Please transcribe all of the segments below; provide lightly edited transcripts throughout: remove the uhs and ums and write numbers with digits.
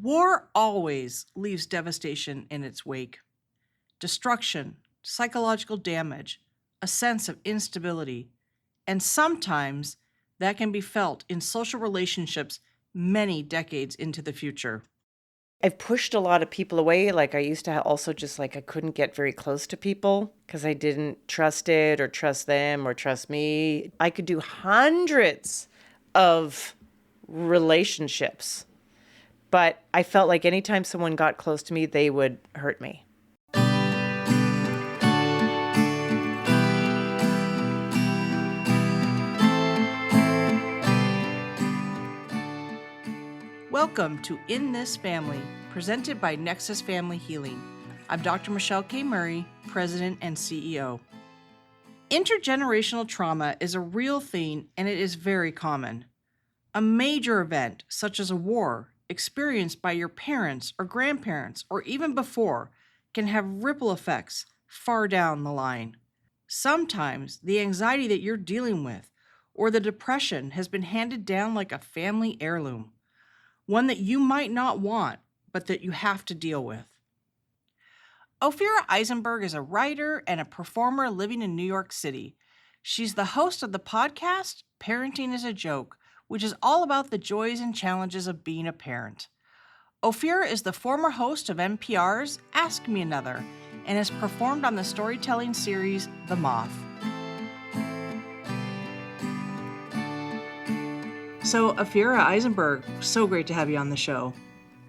War always leaves devastation in its wake. Destruction, psychological damage, a sense of instability, and sometimes that can be felt in social relationships many decades into the future. I've pushed a lot of people away. Like I used to also just like I couldn't get very close to people because I didn't trust it or trust them or trust me. I could do hundreds of relationships, but I felt like anytime someone got close to me, they would hurt me. Welcome to In This Family, presented by Nexus Family Healing. I'm Dr. Michelle K. Murray, President and CEO. Intergenerational trauma is a real thing and it is very common. A major event, such as a war, experienced by your parents or grandparents or even before, can have ripple effects far down the line. Sometimes the anxiety that you're dealing with or the depression has been handed down like a family heirloom, one that you might not want, but that you have to deal with. Ophira Eisenberg is a writer and a performer living in New York City. She's the host of the podcast, Parenting is a Joke, which is all about the joys and challenges of being a parent. Ophira is the former host of NPR's Ask Me Another and has performed on the storytelling series, The Moth. So, Ophira Eisenberg, so great to have you on the show.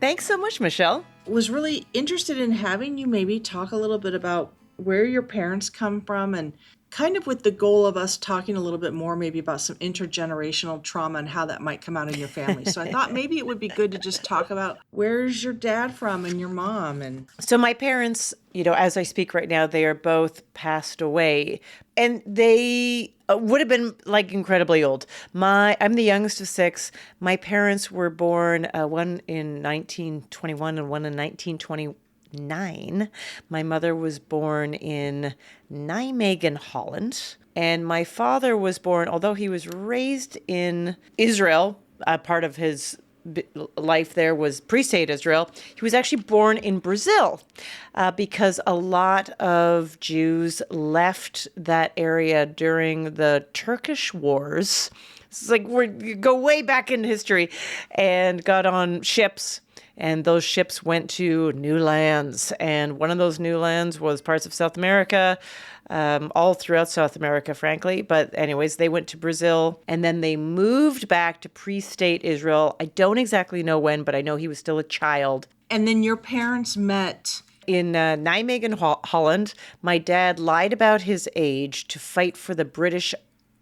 Thanks so much, Michelle. Was really interested in having you maybe talk a little bit about where your parents come from and kind of with the goal of us talking a little bit more maybe about some intergenerational trauma and how that might come out in your family. So I thought maybe it would be good to just talk about where's your dad from and your mom. And So my parents, as I speak right now, they are both passed away, and they would have been like incredibly old. I'm the youngest of six. My parents were born, one in 1921 and one in 1929. My mother was born in Nijmegen, Holland. And my father was born, although he was raised in Israel, part of his life there was pre-state Israel. He was actually born in Brazil because a lot of Jews left that area during the Turkish wars. It's like you go way back in history, and got on ships. And those ships went to new lands. And one of those new lands was parts of South America, all throughout South America, frankly. But anyways, they went to Brazil and then they moved back to pre-state Israel. I don't exactly know when, but I know he was still a child. And then your parents met in Nijmegen, Holland. My dad lied about his age to fight for the British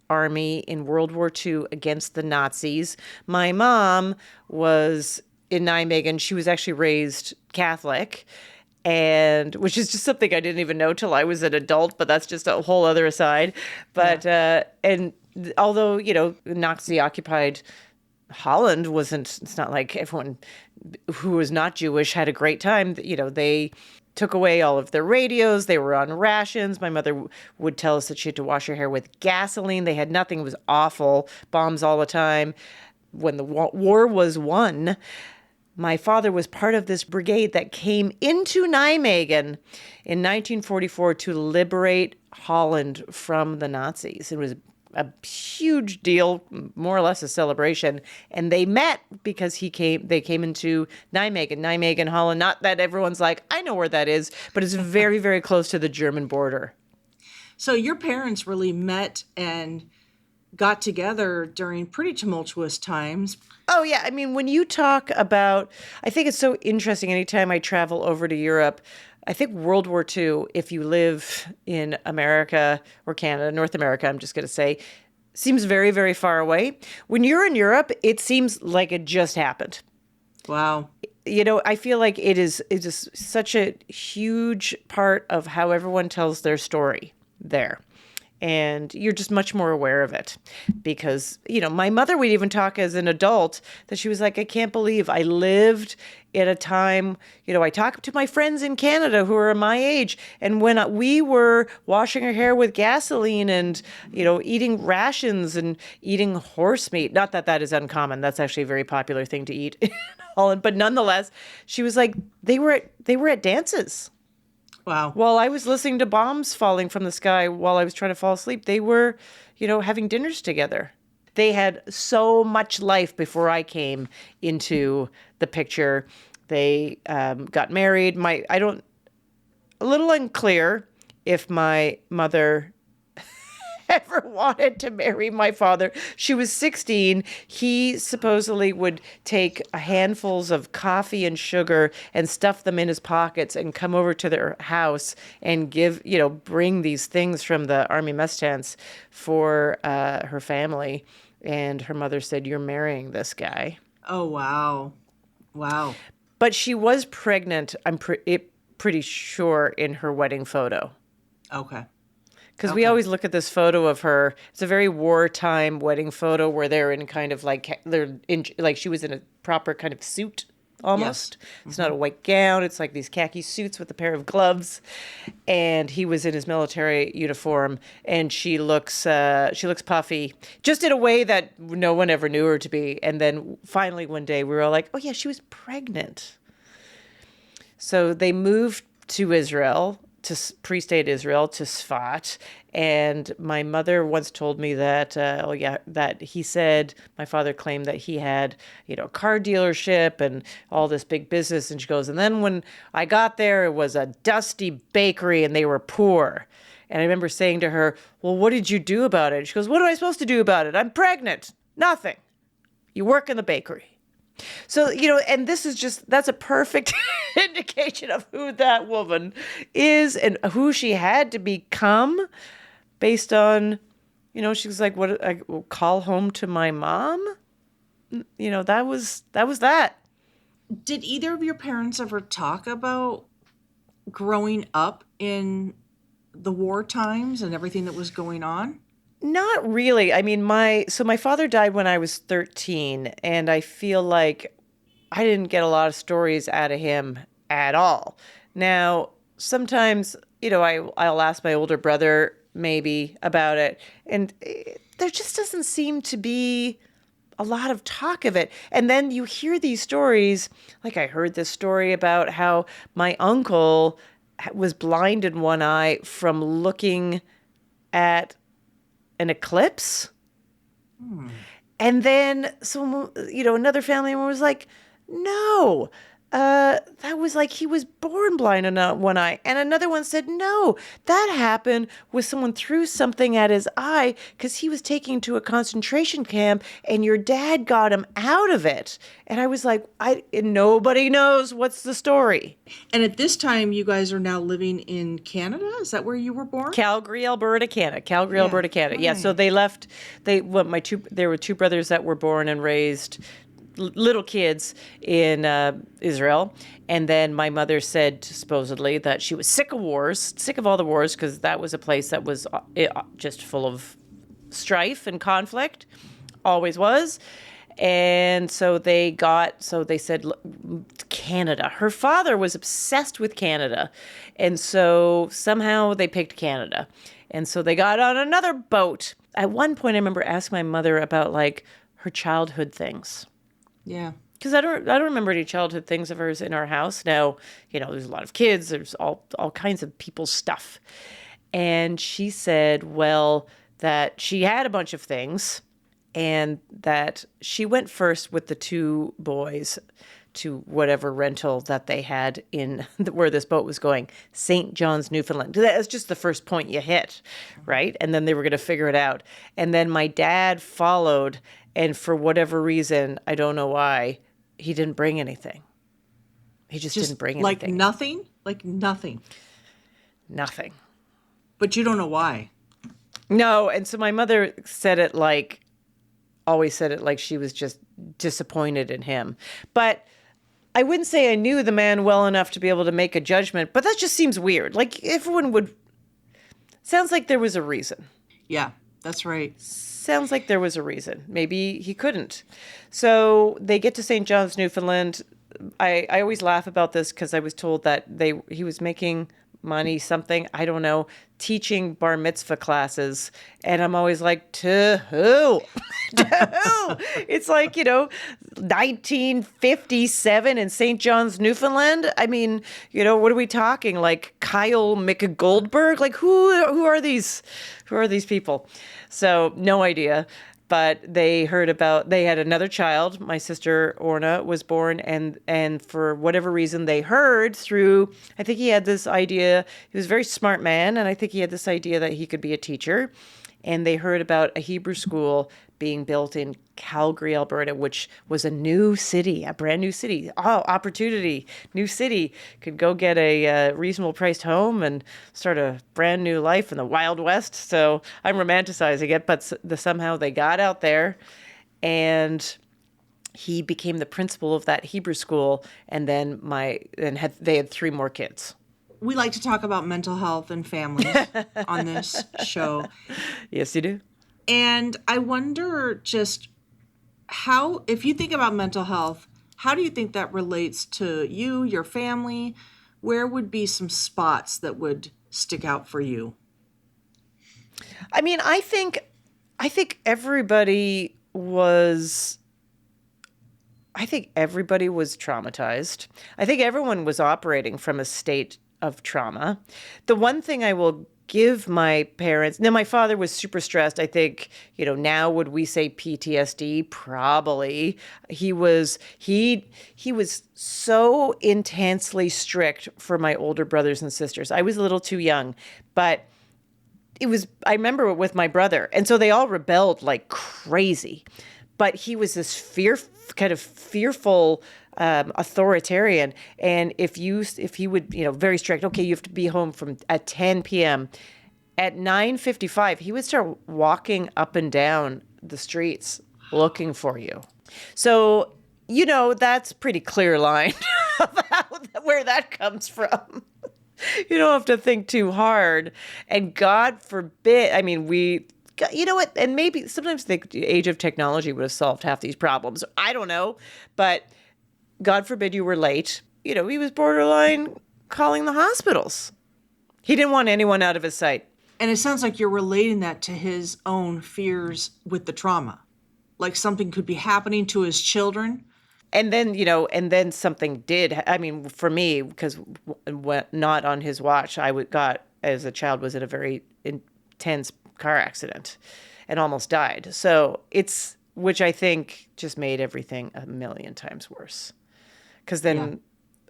Army in World War II against the Nazis. My mom was in Nijmegen. She was actually raised Catholic, and which is just something I didn't even know till I was an adult, but that's just a whole other aside. But and although Nazi occupied Holland it's not like everyone who was not Jewish had a great time. They took away all of their radios. They were on rations. My mother would tell us that she had to wash her hair with gasoline. They had nothing. It was awful. Bombs all the time. When the war was won, my father was part of this brigade that came into Nijmegen in 1944 to liberate Holland from the Nazis. It was a huge deal, more or less a celebration. And they met because they came into Nijmegen, Holland. Not that everyone's like, I know where that is, but it's very, very close to the German border. So your parents really met and got together during pretty tumultuous times. Oh, yeah. I mean, when you talk about, I think it's so interesting. Anytime I travel over to Europe, I think World War II, if you live in America or Canada, North America, I'm just going to say, seems very, very far away. When you're in Europe, it seems like it just happened. Wow. I feel like it is such a huge part of how everyone tells their story there. And you're just much more aware of it because, my mother would even talk as an adult that she was like, I can't believe I lived at a time, I talk to my friends in Canada who are my age. And when we were washing our hair with gasoline and, eating rations and eating horse meat, not that that is uncommon. That's actually a very popular thing to eat in Holland. But nonetheless, she was like, they were at dances. Wow. While I was listening to bombs falling from the sky while I was trying to fall asleep, they were, having dinners together. They had so much life before I came into the picture. They got married. A little unclear if my mother ever wanted to marry my father. She was 16. He supposedly would take handfuls of coffee and sugar and stuff them in his pockets and come over to their house and bring these things from the army mess tents for her family. And her mother said, "You're marrying this guy." Oh, wow. Wow. But she was pregnant, I'm pretty sure, in her wedding photo. Okay. Because we always look at this photo of her. It's a very wartime wedding photo where they're in kind of like she was in a proper kind of suit almost. Yes. Mm-hmm. It's not a white gown. It's like these khaki suits with a pair of gloves, and he was in his military uniform. And she looks puffy, just in a way that no one ever knew her to be. And then finally one day we were all like, oh yeah, she was pregnant. So they moved to Israel. To pre-state Israel, to Sfat. And my mother once told me that, that he said, my father claimed that he had, a car dealership and all this big business. And she goes, and then when I got there, it was a dusty bakery and they were poor. And I remember saying to her, well, what did you do about it? She goes, what am I supposed to do about it? I'm pregnant. Nothing. You work in the bakery. So, and that's a perfect indication of who that woman is and who she had to become based on, she was like, what, I will call home to my mom. That was that. Did either of your parents ever talk about growing up in the war times and everything that was going on? Not really. I mean, my father died when I was 13, and I feel like I didn't get a lot of stories out of him at all. Now, sometimes, I'll ask my older brother maybe about it, and there just doesn't seem to be a lot of talk of it. And then you hear these stories, like I heard this story about how my uncle was blind in one eye from looking at an eclipse. And then another family member was like, no, that was like he was born blind in one eye. And another one said, no, that happened with someone threw something at his eye because he was taken to a concentration camp and your dad got him out of it. And I was like, nobody knows what's the story. And at this time, you guys are now living in Canada? Is that where you were born? Calgary, Alberta, Canada. Alberta, Canada. Right. Yeah, so they left. There were two brothers that were born and raised little kids in Israel. And then my mother said supposedly that she was sick of all the wars, because that was a place that was just full of strife and conflict, always was. And so they said Canada. Her father was obsessed with Canada. And so somehow they picked Canada. And so they got on another boat. At one point, I remember asking my mother about like her childhood things. Yeah. Because I don't remember any childhood things of hers in our house. Now, there's a lot of kids. There's all kinds of people's stuff. And she said, well, that she had a bunch of things and that she went first with the two boys to whatever rental that they had in where this boat was going, St. John's, Newfoundland. That's just the first point you hit, right? And then they were going to figure it out. And then my dad followed, and for whatever reason, I don't know why, he didn't bring anything. He just didn't bring anything. Like nothing? Like nothing? Nothing. But you don't know why? No, and so my mother always said it like she was just disappointed in him. But I wouldn't say I knew the man well enough to be able to make a judgment, but that just seems weird. Like everyone would, sounds like there was a reason. Yeah, that's right. Sounds like there was a reason. Maybe he couldn't. So they get to St. John's, Newfoundland. I always laugh about this because I was told that he was making money, something, I don't know, teaching bar mitzvah classes. And I'm always like, to who? To who? It's like, 1957 in St. John's, Newfoundland. I mean, what are we talking? Like Kyle McGoldberg? Like who are these? Who are these people? So no idea. But they had another child. My sister Orna was born, and for whatever reason they heard through, I think he had this idea, he was a very smart man, and I think he had this idea that he could be a teacher. And they heard about a Hebrew school being built in Calgary, Alberta, which was a new city, a brand new city. Oh, opportunity, new city. Could go get a reasonable priced home and start a brand new life in the Wild West. So I'm romanticizing it, but somehow they got out there, and he became the principal of that Hebrew school. And then they had 3 more kids. We like to talk about mental health and families on this show. Yes, you do. And I wonder just how, if you think about mental health, how do you think that relates to you, your family? Where would be some spots that would stick out for you? I mean, I think everybody was traumatized. I think everyone was operating from a state of trauma. The one thing I will give my parents, now my father was super stressed. I think, now would we say PTSD? Probably. He was so intensely strict for my older brothers and sisters. I was a little too young, but I remember it with my brother. And so they all rebelled like crazy, but he was this fearful authoritarian. And if he would, very strict, okay, you have to be home at 10 p.m. At 9:55, he would start walking up and down the streets looking for you. So, that's pretty clear line about where that comes from. You don't have to think too hard. And God forbid, I mean, you know what? And maybe sometimes the age of technology would have solved half these problems. I don't know. But God forbid you were late. He was borderline calling the hospitals. He didn't want anyone out of his sight. And it sounds like you're relating that to his own fears with the trauma. Like something could be happening to his children. And then something did. I mean, for me, because not on his watch, got as a child was in a very intense car accident and almost died. So which I think just made everything a million times worse. Because then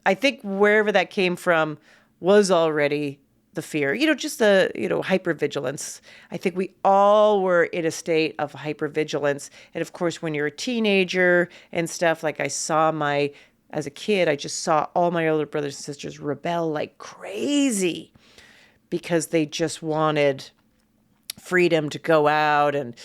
I think wherever that came from was already the fear, just the, hypervigilance. I think we all were in a state of hypervigilance. And of course, when you're a teenager and stuff, like as a kid, I just saw all my older brothers and sisters rebel like crazy because they just wanted freedom to go out. And,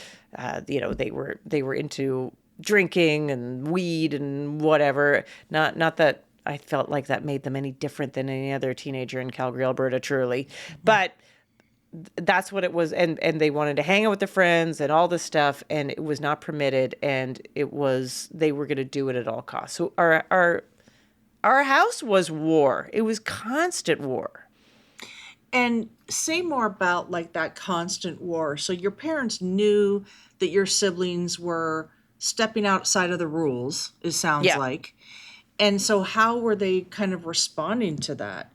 they were into drinking and weed and whatever. Not that I felt like that made them any different than any other teenager in Calgary, Alberta, truly. But that's what it was. And they wanted to hang out with their friends and all this stuff, and it was not permitted. And they were going to do it at all costs. So our house was war. It was constant war. And say more about like that constant war. So your parents knew that your siblings were stepping outside of the rules, it sounds like. And so how were they kind of responding to that?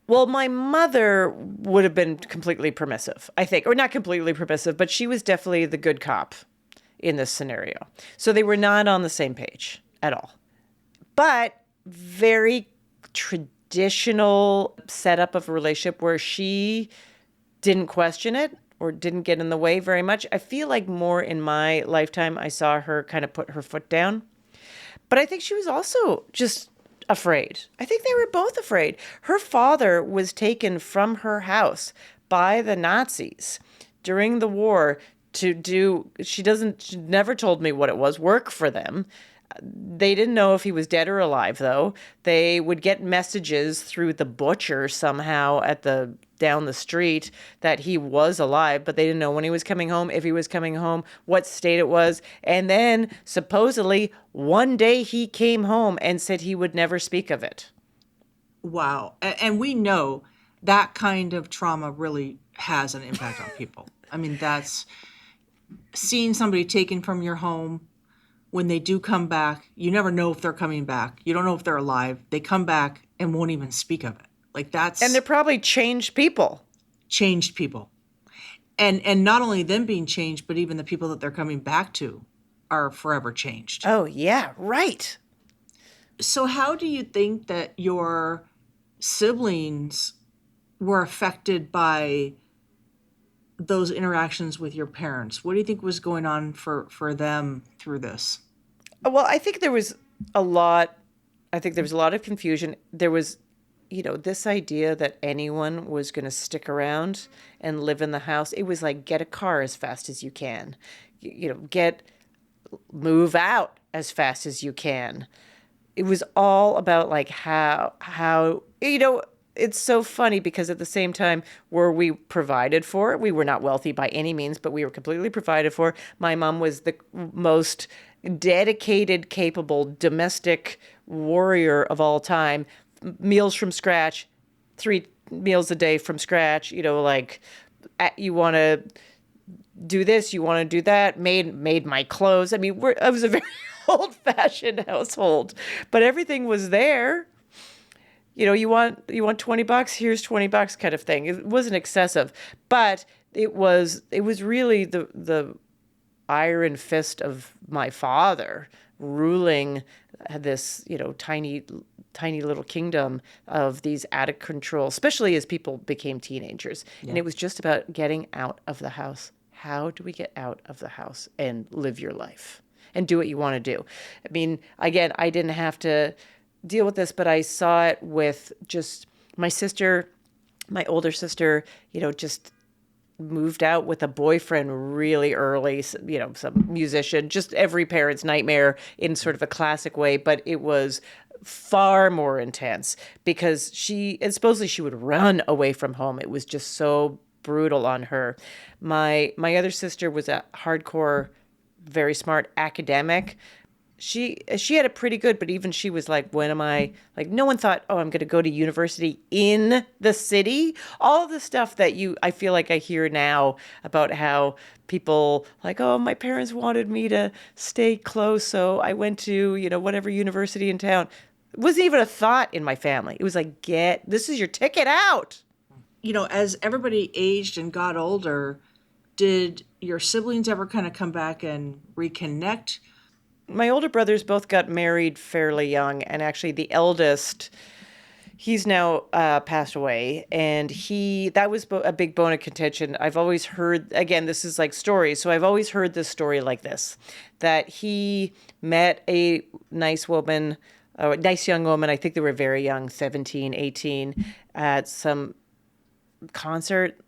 Well, my mother would have been completely permissive, I think. Or not completely permissive, but she was definitely the good cop in this scenario. So they were not on the same page at all. But very traditional setup of a relationship where she didn't question it or didn't get in the way very much. I feel like more in my lifetime, I saw her kind of put her foot down. But I think she was also just afraid. I think they were both afraid. Her father was taken from her house by the Nazis during the war to do, she never told me what it was, work for them. They didn't know if he was dead or alive, though. They would get messages through the butcher somehow down the street that he was alive, but they didn't know when he was coming home, if he was coming home, what state it was. And then supposedly one day he came home and said he would never speak of it. Wow. And we know that kind of trauma really has an impact on people. I mean, that's seeing somebody taken from your home. When they do come back, you never know if they're coming back. You don't know if they're alive. They come back and won't even speak of it. Like that's... And they're probably changed people. Changed people. And not only them being changed, but even the people that they're coming back to are forever changed. Oh, yeah, right. So how do you think that your siblings were affected by those interactions with your parents? What do you think was going on for them through this? Well, I think there was a lot of confusion. There was, this idea that anyone was going to stick around and live in the house. It was like, get a car as fast as you can, move out as fast as you can. It was all about like how it's so funny because at the same time, were we provided for? We were not wealthy by any means, but we were completely provided for. My mom was the most dedicated, capable domestic warrior of all time. Meals from scratch, 3 meals a day from scratch. You want to do this, you want to do that. Made my clothes. I mean, I was a very old-fashioned household, but everything was there. You want $20, here's $20 kind of thing. It wasn't excessive, but it was really the iron fist of my father ruling this, tiny little kingdom of these out of control, especially as people became teenagers. Yeah. And it was just about getting out of the house. How do we get out of the house and live your life and do what you want to do? I mean, again, I didn't have to deal with this, but I saw it with just my sister, my older sister, just moved out with a boyfriend really early, some musician, just every parent's nightmare in sort of a classic way, but it was far more intense because supposedly she would run away from home. It was just so brutal on her. My other sister was a hardcore, very smart academic. She had it pretty good, but even she was like, no one thought, oh, I'm going to go to university in the city. All of the stuff that I feel like I hear now about how people like, oh, my parents wanted me to stay close, so I went to, whatever university in town. It wasn't even a thought in my family. It was like, this is your ticket out. As everybody aged and got older, did your siblings ever kind of come back and reconnect? My older brothers both got married fairly young, and actually the eldest, he's now passed away, and that was a big bone of contention. I've always heard, again, this is like stories, so I've always heard this story like this, that he met a nice woman, a nice young woman, I think they were very young, 17, 18, at some concert,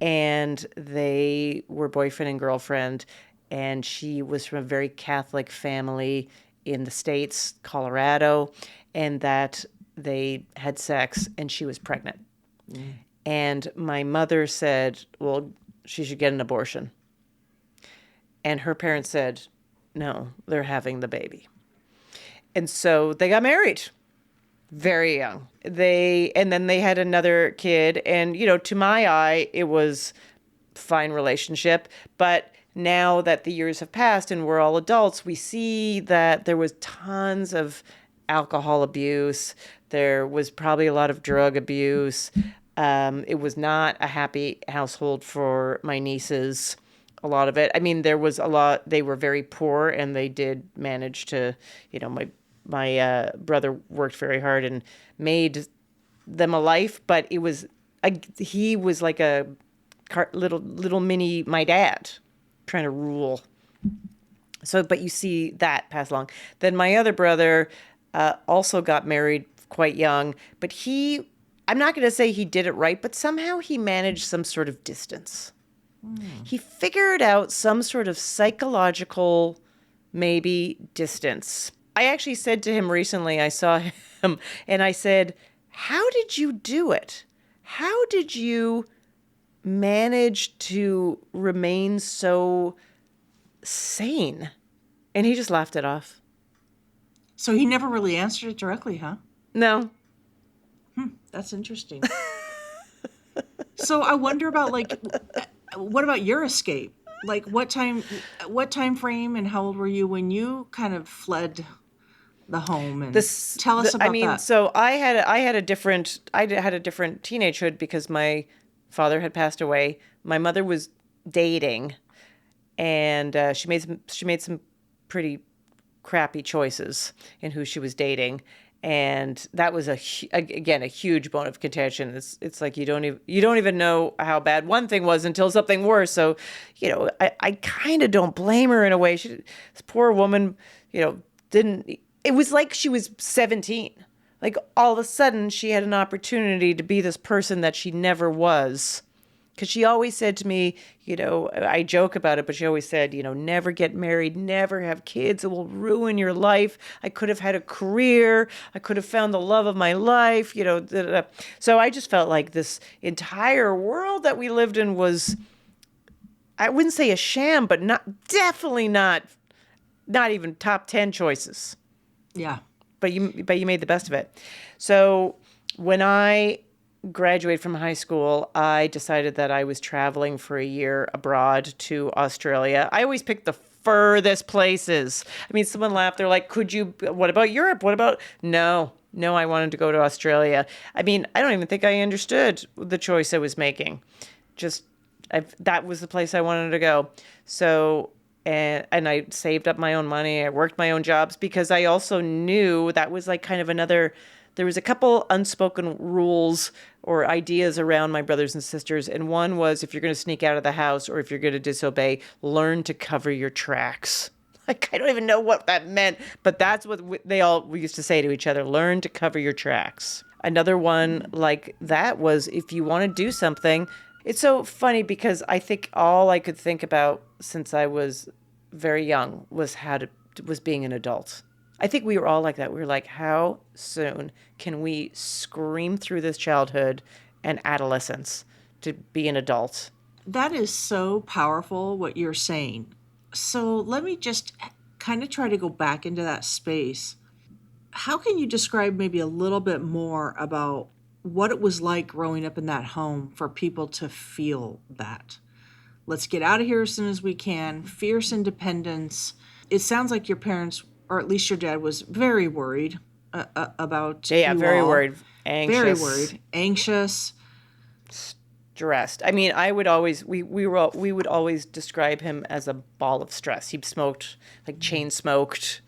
and they were boyfriend and girlfriend, and she was from a very Catholic family in the States, Colorado, and that they had sex and she was pregnant. Mm. And my mother said, well, she should get an abortion. And her parents said, no, they're having the baby. And so they got married very young. And then they had another kid, and, to my eye, it was a fine relationship, but now that the years have passed and we're all adults, we see that there was tons of alcohol abuse. There was probably a lot of drug abuse. It was not a happy household for my nieces, a lot of it. I mean, there was a lot, they were very poor, and they did manage to, my brother worked very hard and made them a life, but he was like a little mini my dad, trying to rule. So, but you see that pass along. Then my other brother also got married quite young, but I'm not going to say he did it right, but somehow he managed some sort of distance. He figured out some sort of psychological, maybe, distance. I actually said to him recently, I saw him, and I said, how did you do it? How did you manage to remain so sane? And he just laughed it off. So he never really answered it directly, huh? No. That's interesting. So I wonder about, like, what about your escape? Like, what time frame, and how old were you when you kind of fled the home? And tell us about that. So I had a different teenagehood because my father had passed away. My mother was dating, and she made some pretty crappy choices in who she was dating. And that was again a huge bone of contention. It's like you don't even know how bad one thing was until something worse. So, I kind of don't blame her in a way. This poor woman, didn't. It was like she was 17. Like all of a sudden she had an opportunity to be this person that she never was. Because she always said to me, I joke about it, but she always said, never get married, never have kids. It will ruin your life. I could have had a career. I could have found the love of my life, So I just felt like this entire world that we lived in was, I wouldn't say a sham, but definitely not even top 10 choices. Yeah. But you made the best of it. So when I graduated from high school, I decided that I was traveling for a year abroad to Australia. I always pick the furthest places. I mean, someone laughed. They're like, what about Europe? What about, no, I wanted to go to Australia. I mean, I don't even think I understood the choice I was making. That was the place I wanted to go. So, and I saved up my own money. I worked my own jobs because I also knew that was like kind of there was a couple unspoken rules or ideas around my brothers and sisters. And one was, if you're going to sneak out of the house or if you're going to disobey, learn to cover your tracks. Like, I don't even know what that meant, but that's what we used to say to each other, learn to cover your tracks. Another one like that was, if you want to do something, it's so funny because I think all I could think about since I was very young was was being an adult. I think we were all like that. We were like, how soon can we scream through this childhood and adolescence to be an adult? That is so powerful, what you're saying. So let me just kind of try to go back into that space. How can you describe maybe a little bit more about what it was like growing up in that home for people to feel that? Let's get out of here as soon as we can. Fierce independence. It sounds like your parents, or at least your dad, was very worried about you very all. worried, anxious. Very worried, anxious. Stressed. I mean, we would always describe him as a ball of stress. He smoked, like chain smoked.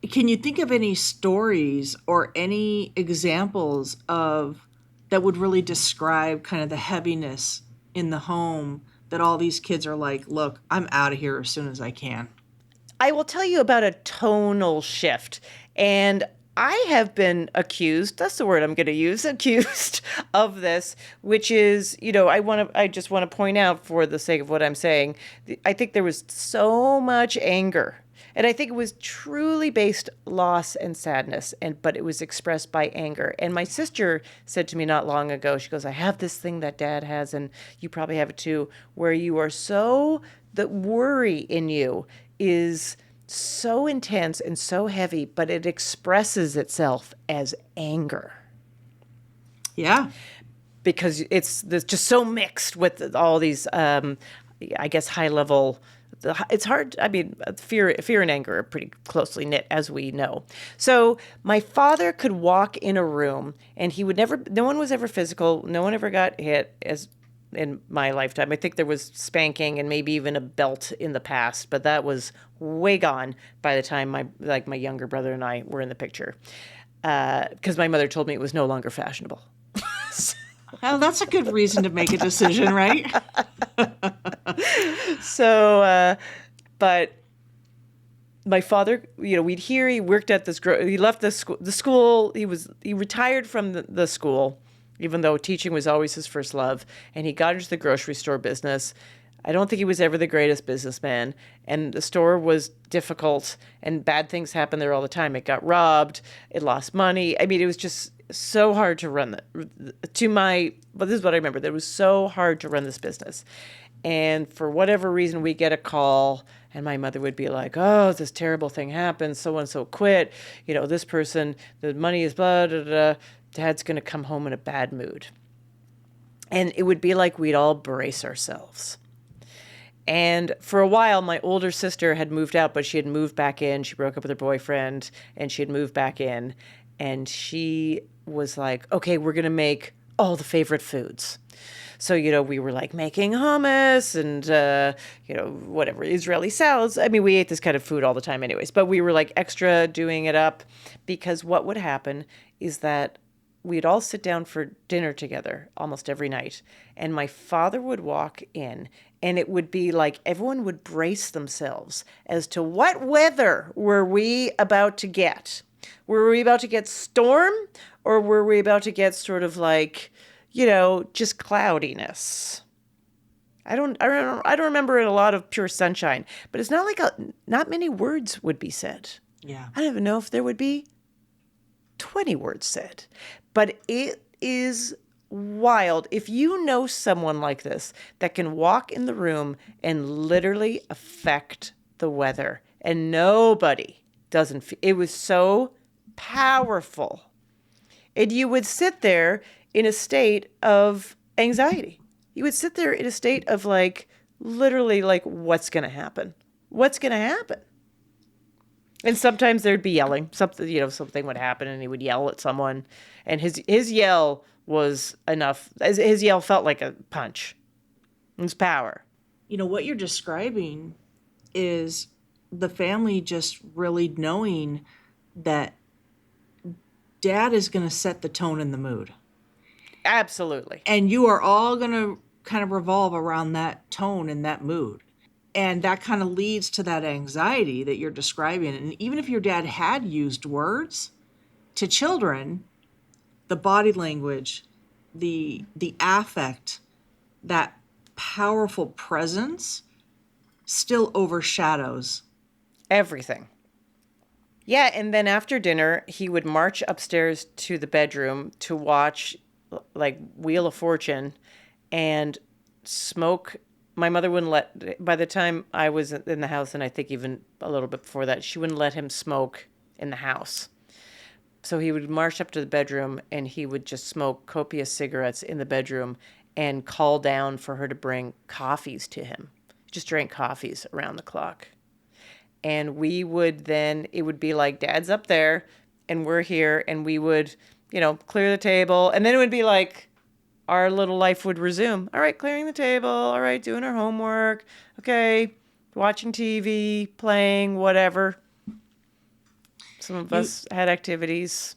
Can you think of any stories or any examples of that would really describe kind of the heaviness in the home that all these kids are like, look, I'm out of here as soon as I can? I will tell you about a tonal shift. And I have been accused, that's the word I'm going to use, accused of this, which is, I just want to point out for the sake of what I'm saying, I think there was so much anger. And I think it was truly based loss and sadness, but it was expressed by anger. And my sister said to me not long ago, she goes, I have this thing that Dad has, and you probably have it too, where you are the worry in you is so intense and so heavy, but it expresses itself as anger. Yeah. Because it's just so mixed with all these, I guess, high level. It's hard. I mean, fear and anger are pretty closely knit, as we know. So my father could walk in a room, and no one was ever physical. No one ever got hit in my lifetime. I think there was spanking and maybe even a belt in the past, but that was way gone by the time my younger brother and I were in the picture. Because my mother told me it was no longer fashionable. Well, that's a good reason to make a decision, right? So, but my father, we'd hear he worked at he left the school. He retired from the school, even though teaching was always his first love. And he got into the grocery store business. I don't think he was ever the greatest businessman. And the store was difficult and bad things happened there all the time. It got robbed. It lost money. I mean, it was just so hard to run but this is what I remember. It was so hard to run this business. And for whatever reason, we get a call and my mother would be like, oh, this terrible thing happened. So-and-so quit. This person, the money is blah, blah, blah. Dad's going to come home in a bad mood. And it would be like we'd all brace ourselves. And for a while, my older sister had moved out, but she had moved back in. She broke up with her boyfriend and she had moved back in. And she was like, okay, we're going to make all the favorite foods. So, we were like making hummus and, whatever, Israeli salads. I mean, we ate this kind of food all the time anyways, but we were like extra doing it up because what would happen is that we'd all sit down for dinner together almost every night. And my father would walk in and it would be like everyone would brace themselves as to what weather were we about to get. Were we about to get storm or were we about to get sort of like, just cloudiness? I don't remember a lot of pure sunshine, but it's not like not many words would be said. Yeah. I don't even know if there would be 20 words said, but it is wild. If you know someone like this that can walk in the room and literally affect the weather and nobody doesn't, it was so powerful. And you would sit there in a state of anxiety. You would sit there in a state of like, literally like, what's going to happen? What's going to happen? And sometimes there'd be yelling. Something would happen and he would yell at someone. And his yell was enough. His yell felt like a punch. It was power. What you're describing is the family just really knowing that Dad is going to set the tone and the mood. Absolutely. And you are all going to kind of revolve around that tone and that mood. And that kind of leads to that anxiety that you're describing. And even if your dad had used words to children, the body language, the affect, that powerful presence still overshadows everything. Yeah, and then after dinner, he would march upstairs to the bedroom to watch like Wheel of Fortune and smoke. My mother wouldn't by the time I was in the house, and I think even a little bit before that, she wouldn't let him smoke in the house. So he would march up to the bedroom and he would just smoke copious cigarettes in the bedroom and call down for her to bring coffees to him. Just drank coffees around the clock. And we would then, it would be like Dad's up there and we're here and we would, clear the table. And then it would be like our little life would resume. All right, clearing the table. All right, doing our homework. Okay, watching TV, playing, whatever. Some of us had activities.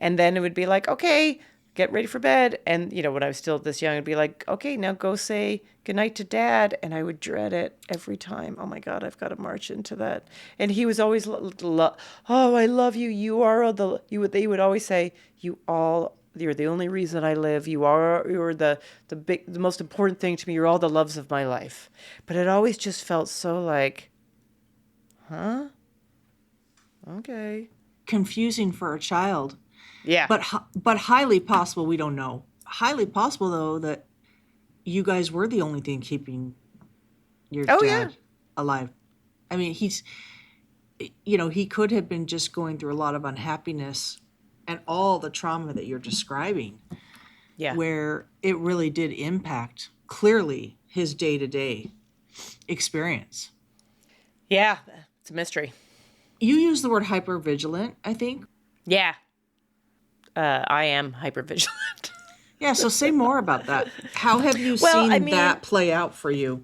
And then it would be like, okay, get ready for bed. And, when I was still this young, it'd be like, okay, now go say goodnight to Dad. And I would dread it every time. Oh my God, I've got to march into that. And he was always, oh, I love you. You are they would always say, you're the only reason I live. You're the most important thing to me. You're all the loves of my life. But it always just felt so like, huh? Okay. confusing for a child. Yeah. But highly possible, we don't know. Highly possible, though, that you guys were the only thing keeping your dad alive. I mean, he could have been just going through a lot of unhappiness and all the trauma that you're describing. Yeah. Where it really did impact, clearly, his day-to-day experience. Yeah. It's a mystery. You use the word hypervigilant, I think. Yeah. I am hypervigilant. Yeah, so say more about that. How have you seen that play out for you?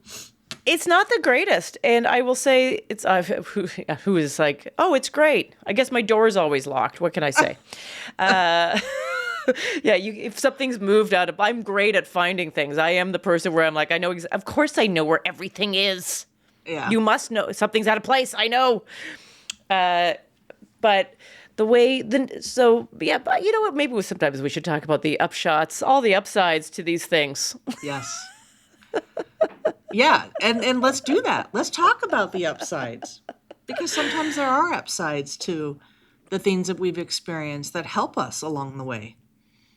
It's not the greatest. And I will say it's who is like, oh, it's great. I guess my door is always locked. What can I say? If something's moved out of, I'm great at finding things. I am the person where I'm like, I know, of course I know where everything is. Yeah. You must know something's out of place. I know. But the way, but you know what? Maybe sometimes we should talk about the upshots, all the upsides to these things. Yes. Yeah, and let's do that. Let's talk about the upsides. Because sometimes there are upsides to the things that we've experienced that help us along the way.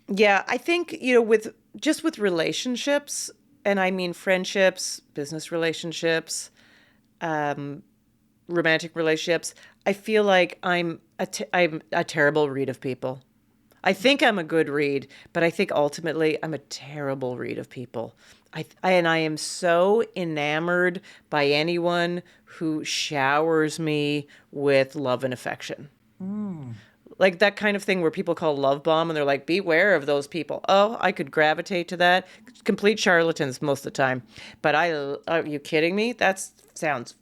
Yeah, I think, with relationships, and I mean friendships, business relationships, romantic relationships, I feel like I'm a terrible read of people. I think I'm a good read, but I think ultimately I'm a terrible read of people. I am so enamored by anyone who showers me with love and affection. Like that kind of thing where people call love bomb and they're like, beware of those people. Oh, I could gravitate to that. Complete charlatans most of the time. But are you kidding me?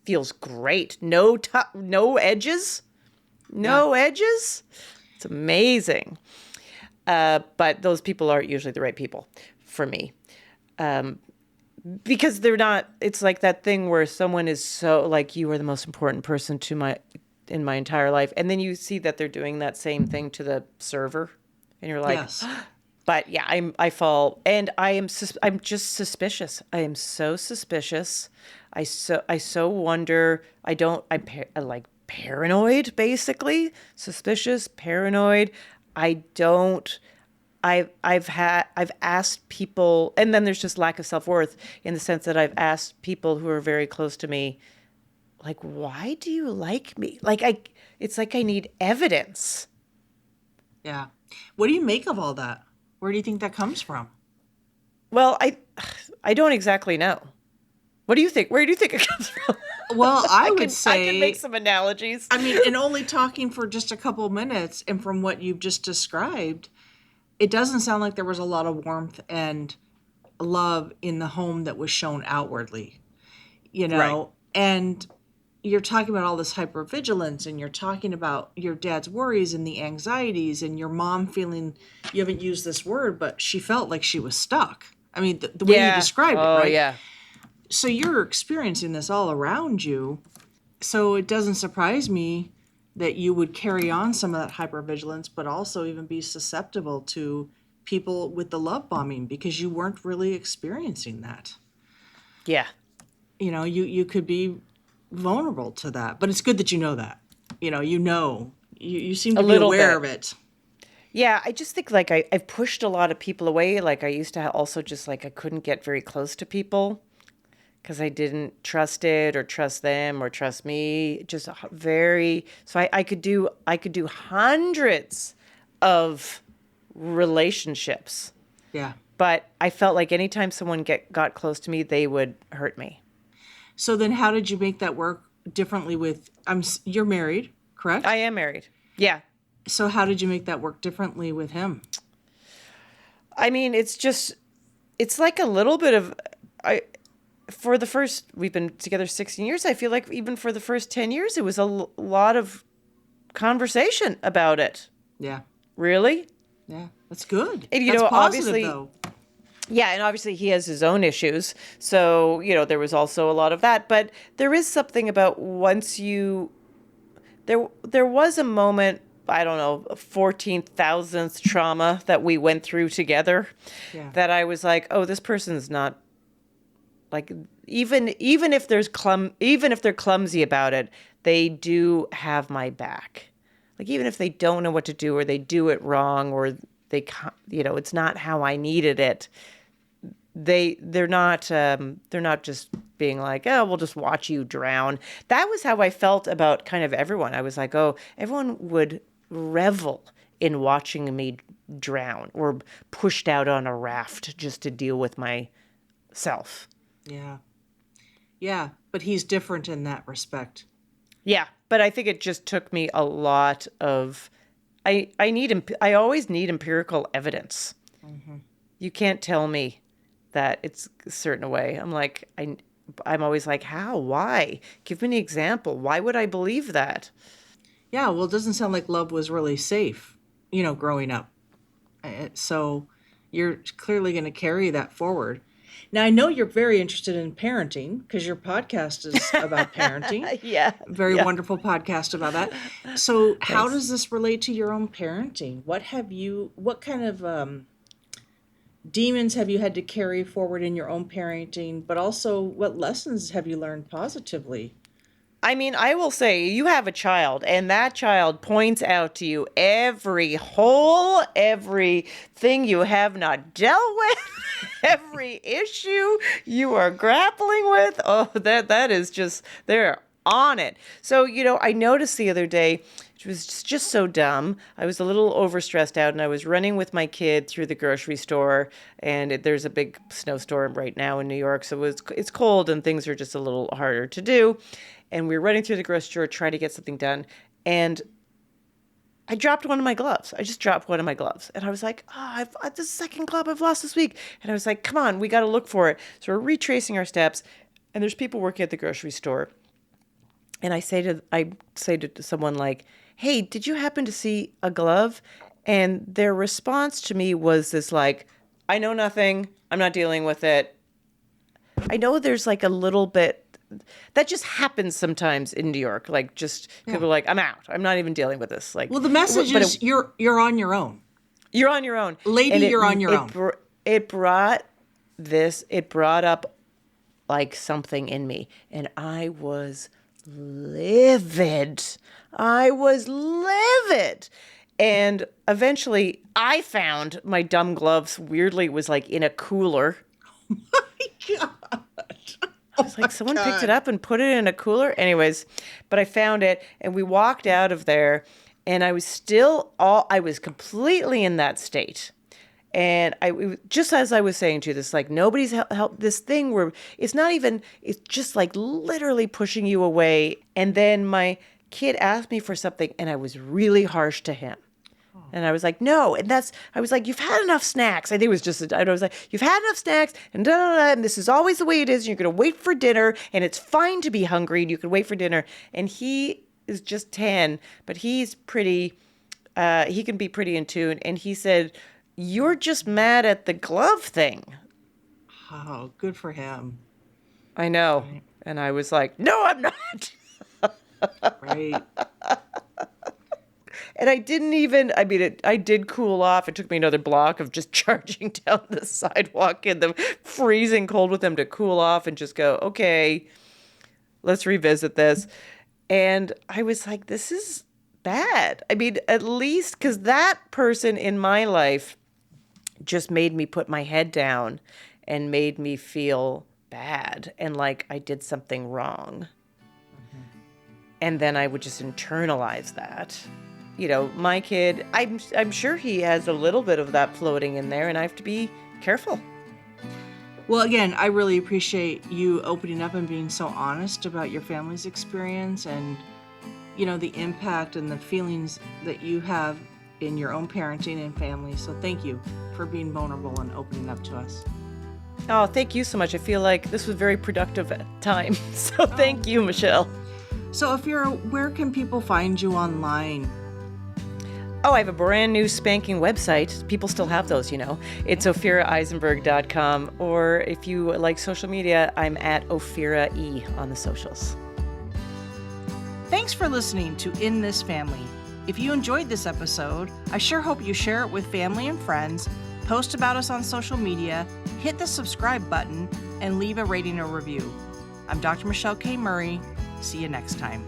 Feels great. No edges. Yeah. No edges. It's amazing. But those people aren't usually the right people for me. Because they're not, it's like that thing where someone is so like, you are the most important person in my entire life. And then you see that they're doing that same thing to the server. And you're like, Yes. but yeah, I fall, and I'm just suspicious. I am so suspicious. I so wonder. I like paranoid, basically. Suspicious, paranoid. I don't. I've asked people, and then there's just lack of self-worth in the sense that I've asked people who are very close to me, like, why do you like me? It's like I need evidence. Yeah. What do you make of all that? Where do you think that comes from? Well, I don't exactly know. What do you think? Where do you think it comes from? Well, I would I can make some analogies. I mean, and only talking for just a couple of minutes, and from what you've just described, it doesn't sound like there was a lot of warmth and love in the home that was shown outwardly, Right. And you're talking about all this hypervigilance, and you're talking about your dad's worries and the anxieties, and your mom feeling, you haven't used this word, but she felt like she was stuck. I mean, the way you Yeah. described it, Oh, right? yeah. So you're experiencing this all around you. So it doesn't surprise me that you would carry on some of that hypervigilance, but also even be susceptible to people with the love bombing because you weren't really experiencing that. Yeah. You could be vulnerable to that, but it's good that you know that. You seem A to be little aware bit. of it. Yeah, I just think like I've pushed a lot of people away. Like I used to also just like I couldn't get very close to people because I didn't trust it or trust them or trust me. Just very so I could do hundreds of relationships, Yeah. but I felt like anytime someone got close to me, they would hurt me. So then how did you make that work differently with you're married, I correct? am married. Yeah. So how did you make that work differently with him? I mean, it's like a little bit of I for the first we've been together 16 years. I feel like even for the first 10 years it was a lot of conversation about it. Yeah. Really? Yeah. That's good. And That's positive obviously, though. yeah, and obviously he has his own issues. So, there was also a lot of that, but there is something about once you there was a moment, I don't know, 14,000th trauma that we went through together Yeah. that I was like, "Oh, this person's not like even if even if they're clumsy about it, they do have my back. Like even if they don't know what to do or they do it wrong or it's not how I needed it. They're not just being like, oh, we'll just watch you drown. That was how I felt about kind of everyone. I was like, oh, everyone would revel in watching me drown or pushed out on a raft just to deal with myself. Yeah. Yeah. But he's different in that respect. Yeah, but I think it just took me a lot of I always need empirical evidence. You can't tell me that it's a certain way. I'm always like, how? Why? Give me an example. Why would I believe that? Yeah. Well, it doesn't sound like love was really safe, growing up. So you're clearly going to carry that forward. Now, I know you're very interested in parenting because your podcast is about parenting. Yeah. Very Yeah. wonderful podcast about that. So, how Thanks. does this relate to your own parenting? What kind of demons have you had to carry forward in your own parenting, but also what lessons have you learned positively? I mean, I will say you have a child, and that child points out to you everything you have not dealt with, every issue you are grappling with. Oh, that is just, they're on it. So, I noticed the other day, it was just so dumb. I was a little overstressed out, and I was running with my kid through the grocery store, and there's a big snowstorm right now in New York, so it's cold, and things are just a little harder to do. And we were running through the grocery store trying to get something done, and I dropped one of my gloves. I just dropped one of my gloves. And I was like, I've the second glove I've lost this week. And I was like, come on, we got to look for it. So we're retracing our steps, and there's people working at the grocery store. And I say to someone like, hey, did you happen to see a glove? And their response to me was this like, I know nothing. I'm not dealing with it. I know there's like a little bit that just happens sometimes in New York. Like just people are like, I'm out. I'm not even dealing with this. Like, well, the message is you're on your own. You're on your own. Lady, you're on your own. It brought up like something in me, and I was livid. And eventually I found my dumb gloves, weirdly, was like in a cooler. Oh my God. I was like, someone picked it up and put it in a cooler. Anyways, but I found it, and we walked out of there, and I was completely in that state. And just as I was saying to you, this, like, nobody's helped, this thing where it's just like literally pushing you away. And then kid asked me for something, and I was really harsh to him. And I was like, no. And I was like, you've had enough snacks. I think it was just, I was like, you've had enough snacks, and and this is always the way it is. You're going to wait for dinner, and it's fine to be hungry, and you can wait for dinner. And he is just 10, but he's pretty, he can be pretty in tune. And he said, you're just mad at the glove thing. Oh, good for him. I know. Right. And I was like, no, I'm not. Right. And I did cool off. It took me another block of just charging down the sidewalk in the freezing cold with them to cool off and just go, okay, let's revisit this. And I was like, this is bad. I mean, at least because that person in my life just made me put my head down and made me feel bad and like I did something wrong. Mm-hmm. And then I would just internalize that. My kid, I'm sure he has a little bit of that floating in there, and I have to be careful. Well, again, I really appreciate you opening up and being so honest about your family's experience and, the impact and the feelings that you have in your own parenting and family. So thank you for being vulnerable and opening up to us. Oh, thank you so much. I feel like this was very productive time. So thank you, Michelle. So Ophira, where can people find you online? Oh, I have a brand new spanking website. People still have those, It's ophiraeisenberg.com. Or if you like social media, I'm at Ophira E on the socials. Thanks for listening to In This Family. If you enjoyed this episode, I sure hope you share it with family and friends, post about us on social media, hit the subscribe button, and leave a rating or review. I'm Dr. Michelle K. Murray. See you next time.